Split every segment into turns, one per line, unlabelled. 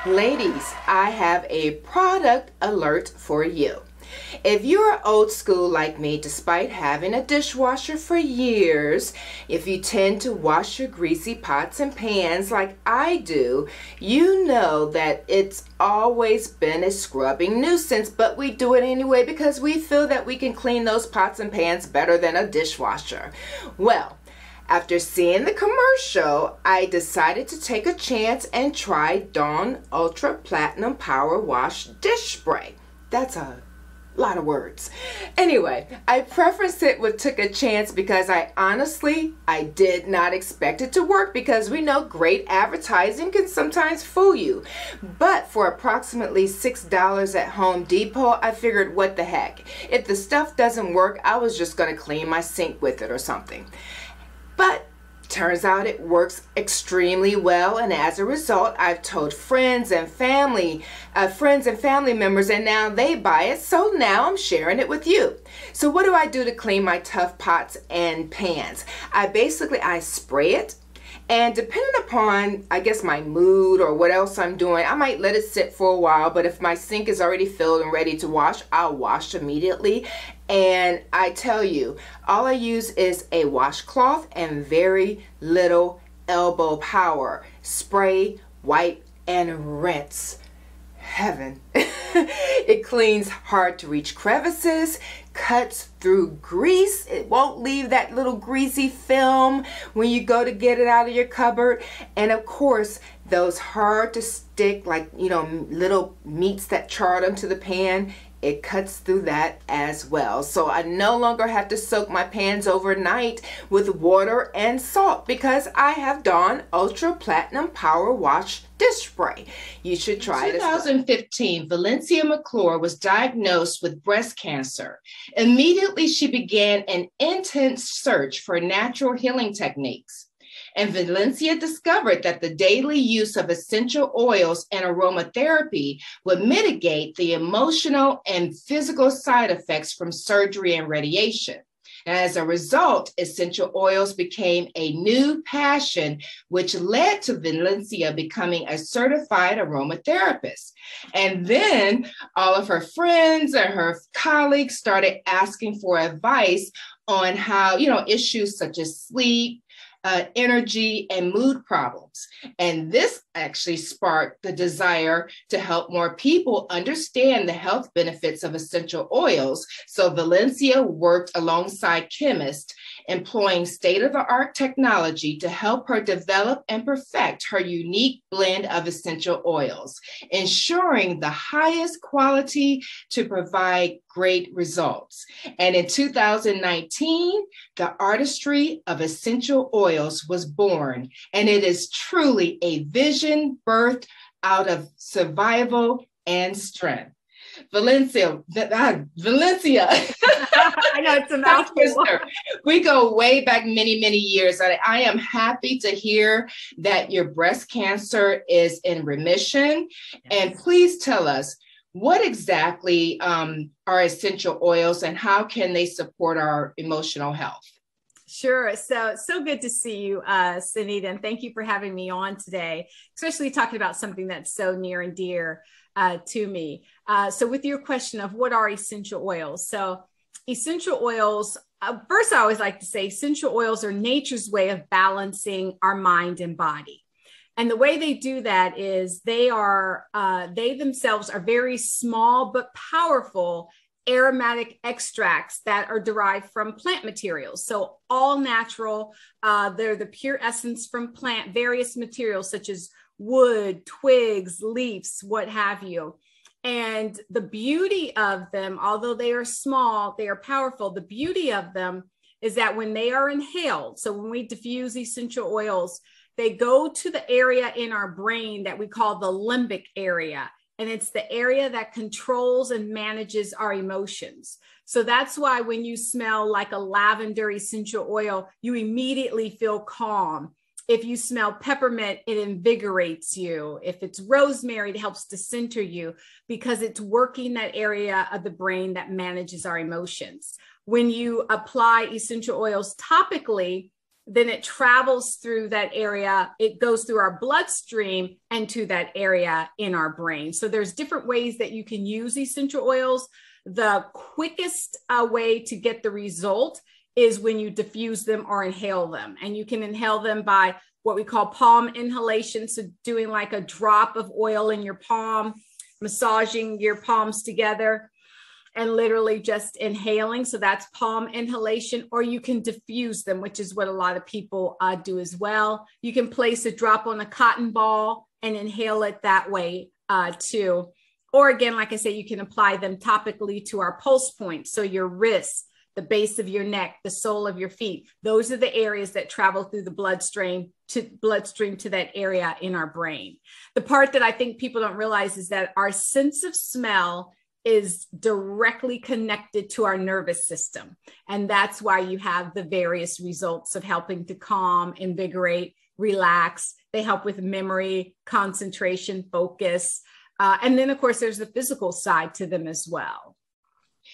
Ladies, I have a product alert for you. If you're old school like me, despite having a dishwasher for years, if you tend to wash your greasy pots and pans like I do, you know that it's always been a scrubbing nuisance, but we do it anyway because we feel that we can clean those pots and pans better than a dishwasher. Well, after seeing the commercial, I decided to take a chance and try Dawn Ultra Platinum Power Wash Dish Spray. That's a lot of words. Anyway, I prefaced it with took a chance because I did not expect it to work, because we know great advertising can sometimes fool you. But for approximately $6 at Home Depot, I figured, what the heck? If the stuff doesn't work, I was just going to clean my sink with it or something. But turns out it works extremely well, and as a result, I've told friends and family members, and now they buy it. So now I'm sharing it with you. So what do I do to clean my tough pots and pans? I spray it. And depending upon, I guess, my mood or what else I'm doing, I might let it sit for a while. But if my sink is already filled and ready to wash, I'll wash immediately. And I tell you, all I use is a washcloth and very little elbow power. Spray, wipe, and rinse. Heaven. It cleans hard to reach crevices, cuts through grease. It won't leave that little greasy film when you go to get it out of your cupboard. And of course, those hard to stick, like, little meats that charred onto the pan, it cuts through that as well. So I no longer have to soak my pans overnight with water and salt because I have Dawn Ultra Platinum Power Wash Dish Spray. You should try it. In 2015, Valencia McClure was diagnosed with breast cancer. Immediately, she began an intense search for natural healing techniques. And Valencia discovered that the daily use of essential oils and aromatherapy would mitigate the emotional and physical side effects from surgery and radiation. And as a result, essential oils became a new passion, which led to Valencia becoming a certified aromatherapist. And then all of her friends and her colleagues started asking for advice on how, issues such as sleep, energy, and mood problems. And this actually sparked the desire to help more people understand the health benefits of essential oils. So Valencia worked alongside chemists, employing state-of-the-art technology to help her develop and perfect her unique blend of essential oils, ensuring the highest quality to provide great results. And in 2019, the artistry of essential oils was born, and it is truly a vision birthed out of survival and strength. Valencia.
I know it's a mouthful.
We go way back many, many years. I am happy to hear that your breast cancer is in remission. And please tell us, what exactly are essential oils and how can they support our emotional health?
Sure. So good to see you, Sunita, and thank you for having me on today, especially talking about something that's so near and dear to me. So with your question of what are essential oils? So essential oils, first I always like to say essential oils are nature's way of balancing our mind and body. And the way they do that is they themselves are very small but powerful aromatic extracts that are derived from plant materials. So all natural, they're the pure essence from plant, various materials such as wood, twigs, leaves, what have you. And the beauty of them, although they are small, they are powerful. The beauty of them is that when they are inhaled, so when we diffuse essential oils, they go to the area in our brain that we call the limbic area. And it's the area that controls and manages our emotions. So that's why when you smell like a lavender essential oil, you immediately feel calm. If you smell peppermint, it invigorates you. If it's rosemary, it helps to center you because it's working that area of the brain that manages our emotions. When you apply essential oils topically, then it travels through that area. It goes through our bloodstream and to that area in our brain. So there's different ways that you can use essential oils. The quickest way to get the result is when you diffuse them or inhale them. And you can inhale them by what we call palm inhalation. So doing like a drop of oil in your palm, massaging your palms together and literally just inhaling. So that's palm inhalation, or you can diffuse them, which is what a lot of people do as well. You can place a drop on a cotton ball and inhale it that way too. Or again, like I said, you can apply them topically to our pulse points. So your wrists, the base of your neck, the sole of your feet. Those are the areas that travel through the bloodstream to that area in our brain. The part that I think people don't realize is that our sense of smell is directly connected to our nervous system. And that's why you have the various results of helping to calm, invigorate, relax. They help with memory, concentration, focus. And then, of course, there's the physical side to them as well.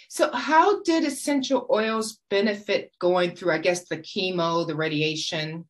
So how did essential oils benefit going through, I guess, the chemo, the radiation?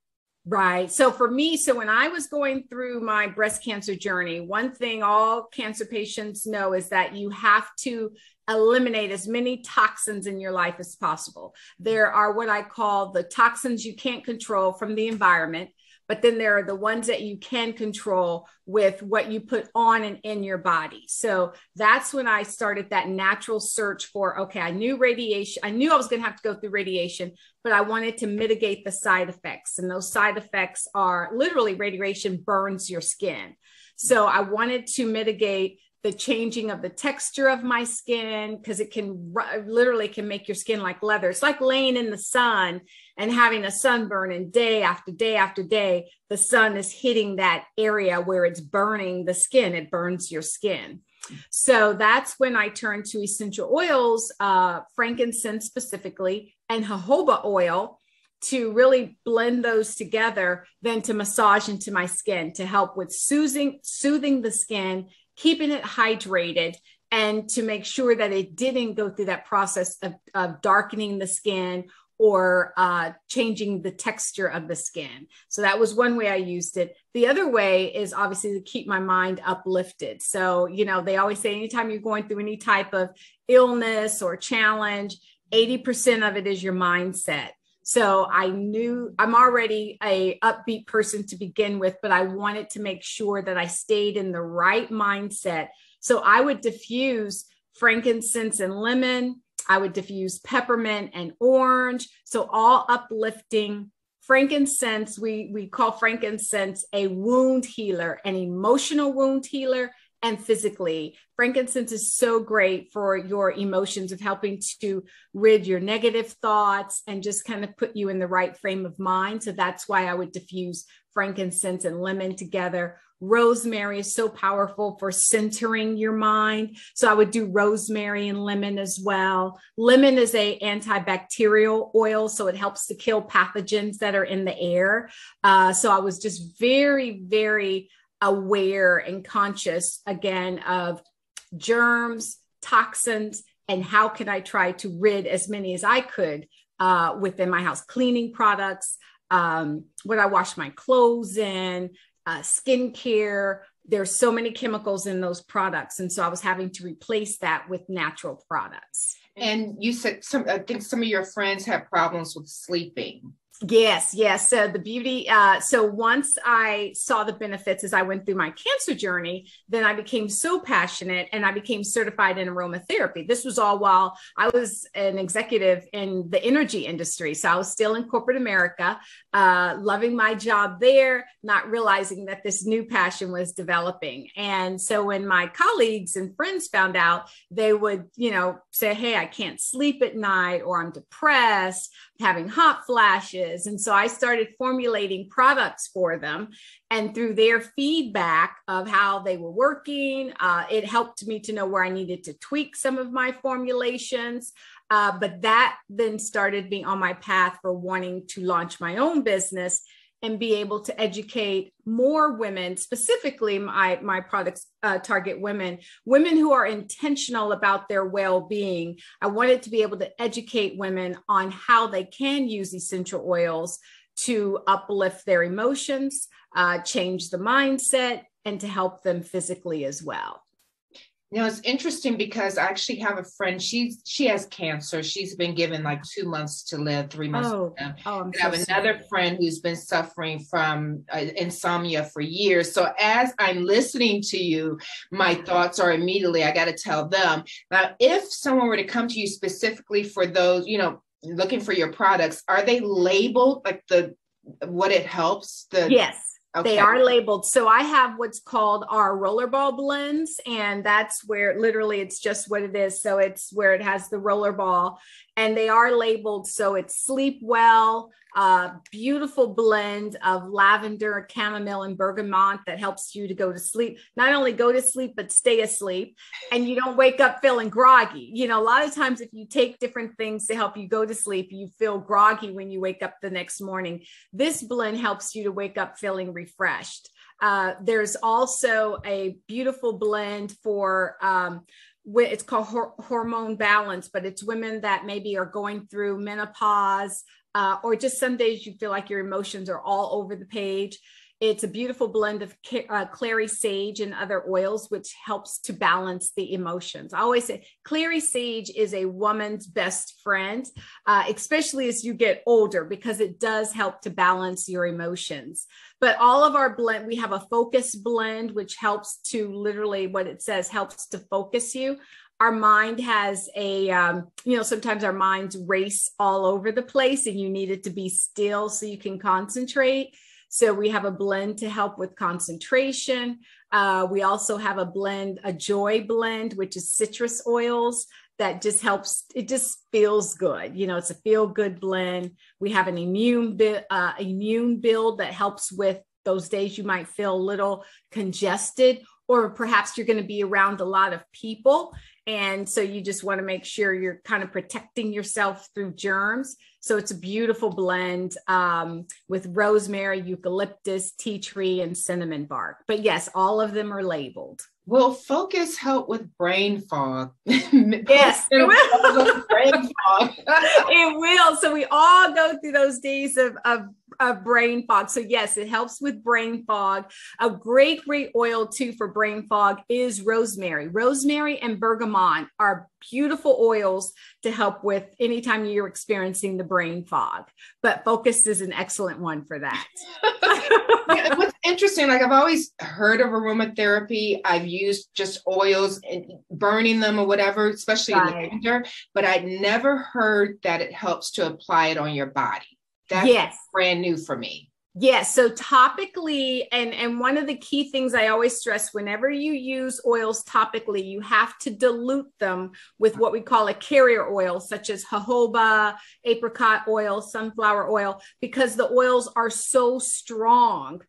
Right. So for me, so when I was going through my breast cancer journey, one thing all cancer patients know is that you have to eliminate as many toxins in your life as possible. There are what I call the toxins you can't control from the environment, but then there are the ones that you can control with what you put on and in your body. So that's when I started that natural search for, okay, I knew radiation. I knew I was going to have to go through radiation, but I wanted to mitigate the side effects. And those side effects are literally radiation burns your skin. So I wanted to mitigate the changing of the texture of my skin, because it can literally can make your skin like leather. It's like laying in the sun and having a sunburn, and day after day after day, the sun is hitting that area where it's burning the skin. It burns your skin. So that's when I turned to essential oils, frankincense specifically, and jojoba oil, to really blend those together, then to massage into my skin to help with soothing the skin, keeping it hydrated, and to make sure that it didn't go through that process of darkening the skin or changing the texture of the skin. So that was one way I used it. The other way is obviously to keep my mind uplifted. So, you know, they always say anytime you're going through any type of illness or challenge, 80% of it is your mindset. So I knew I'm already a upbeat person to begin with, but I wanted to make sure that I stayed in the right mindset. So I would diffuse frankincense and lemon. I would diffuse peppermint and orange. So all uplifting. Frankincense, we call frankincense a wound healer, an emotional wound healer, and physically. Frankincense is so great for your emotions, of helping to rid your negative thoughts and just kind of put you in the right frame of mind. So that's why I would diffuse frankincense and lemon together. Rosemary is so powerful for centering your mind. So I would do rosemary and lemon as well. Lemon is a antibacterial oil, so it helps to kill pathogens that are in the air. So I was just very, very aware and conscious again of germs, toxins, and how can I try to rid as many as I could within my house. Cleaning products, what I wash my clothes in, skincare. There's so many chemicals in those products. And so I was having to replace that with natural products.
And you said I think some of your friends have problems with sleeping.
Yes. So the beauty, so once I saw the benefits as I went through my cancer journey, then I became so passionate and I became certified in aromatherapy. This was all while I was an executive in the energy industry. So I was still in corporate America, loving my job there, not realizing that this new passion was developing. And so when my colleagues and friends found out, they would, say, hey, I can't sleep at night, or I'm depressed, having hot flashes. And so I started formulating products for them. And through their feedback of how they were working, it helped me to know where I needed to tweak some of my formulations. But that then started being on my path for wanting to launch my own business and be able to educate more women, specifically my products target women who are intentional about their well-being. I wanted to be able to educate women on how they can use essential oils to uplift their emotions, change the mindset, and to help them physically as well.
You know, it's interesting because I actually have a friend. She has cancer. She's been given like 2 months to live, 3 months to live.
I'm
I have another friend who's been suffering from insomnia for years. So as I'm listening to you, my thoughts are immediately, I got to tell them. Now, if someone were to come to you specifically for those, you know, looking for your products, are they labeled like what it helps?
Yes.
Okay.
They are labeled. So I have what's called our rollerball blends, and that's where literally it's just what it is. So it's where it has the rollerball, and they are labeled. So it's sleep well, beautiful blend of lavender, chamomile, and bergamot that helps you to go to sleep. Not only go to sleep, but stay asleep, and you don't wake up feeling groggy. You know, a lot of times if you take different things to help you go to sleep, you feel groggy when you wake up the next morning. This blend helps you to wake up feeling refreshed. There's also a beautiful blend for it's called hormone balance, but it's women that maybe are going through menopause, or just some days you feel like your emotions are all over the page. It's a beautiful blend of clary sage and other oils, which helps to balance the emotions. I always say clary sage is a woman's best friend, especially as you get older, because it does help to balance your emotions. But all of our blend, we have a focus blend, which helps to literally what it says, helps to focus you. Our mind has sometimes our minds race all over the place and you need it to be still so you can concentrate. So we have a blend to help with concentration. We also have a blend, a joy blend, which is citrus oils that just helps. It just feels good. You know, it's a feel good blend. We have an immune build that helps with those days you might feel a little congested, or perhaps you're going to be around a lot of people. And so you just want to make sure you're kind of protecting yourself through germs. So it's a beautiful blend with rosemary, eucalyptus, tea tree, and cinnamon bark. But yes, all of them are labeled.
Will focus help with brain fog?
Yes,
it will. Brain fog.
It will. So we all go through those days of brain fog. So yes, it helps with brain fog. A great oil too for brain fog is rosemary. Rosemary and bergamot are beautiful oils to help with anytime you're experiencing the brain fog. But focus is an excellent one for that.
Yeah, what's interesting, like I've always heard of aromatherapy. I've used just oils and burning them or whatever, especially lavender, but I'd never heard that it helps to apply it on your body. That's brand new for me.
Yes. So topically, and one of the key things I always stress, whenever you use oils topically, you have to dilute them with what we call a carrier oil, such as jojoba, apricot oil, sunflower oil, because the oils are so strong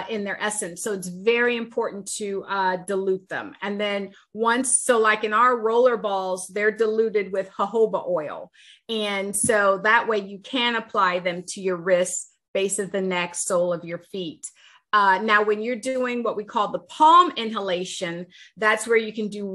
in their essence. So it's very important to dilute them. And then like in our roller balls, they're diluted with jojoba oil. And so that way you can apply them to your wrists, base of the neck, sole of your feet. Now, when you're doing what we call the palm inhalation, that's where you can do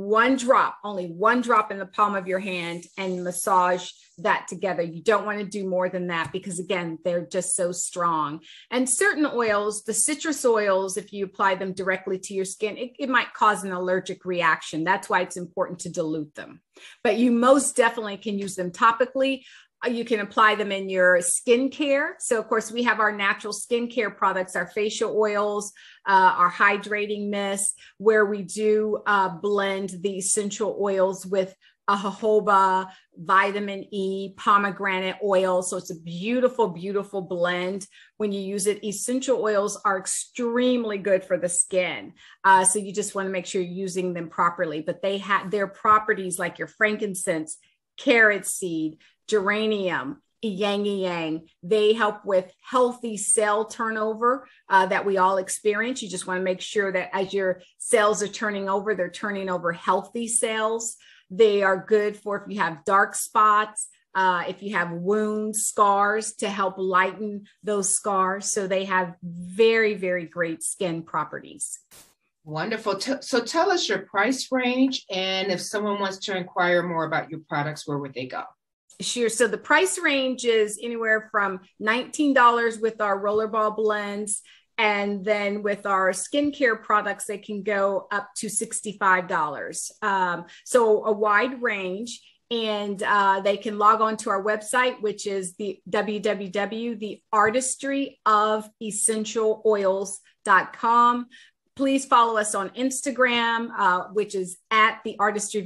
only one drop in the palm of your hand and massage that together. You don't want to do more than that because, again, they're just so strong. And certain oils, the citrus oils, if you apply them directly to your skin, it might cause an allergic reaction. That's why it's important to dilute them. But you most definitely can use them topically. You can apply them in your skincare. So, of course, we have our natural skincare products, our facial oils, our hydrating mist, where we do blend the essential oils with a jojoba, vitamin E, pomegranate oil. So it's a beautiful, beautiful blend. When you use it, essential oils are extremely good for the skin. So you just want to make sure you're using them properly. But they have their properties like your frankincense, carrot seed, geranium, yang. They help with healthy cell turnover that we all experience. You just want to make sure that as your cells are turning over, they're turning over healthy cells. They are good for if you have dark spots, if you have wounds, scars, to help lighten those scars. So they have very, very great skin properties.
Wonderful. So tell us your price range, and if someone wants to inquire more about your products, where would they go?
Sure. So the price range is anywhere from $19 with our rollerball blends. And then with our skincare products, they can go up to $65. So a wide range. And they can log on to our website, which is the www.theartistryofessentialoils.com. Please follow us on Instagram, which is at the artistry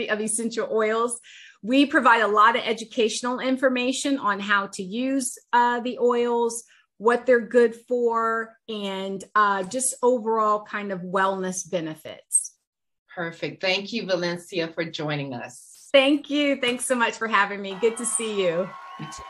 of essential oils. We provide a lot of educational information on how to use the oils, what they're good for, and just overall kind of wellness benefits.
Perfect. Thank you, Valencia, for joining us.
Thank you. Thanks so much for having me. Good to see you.
You too.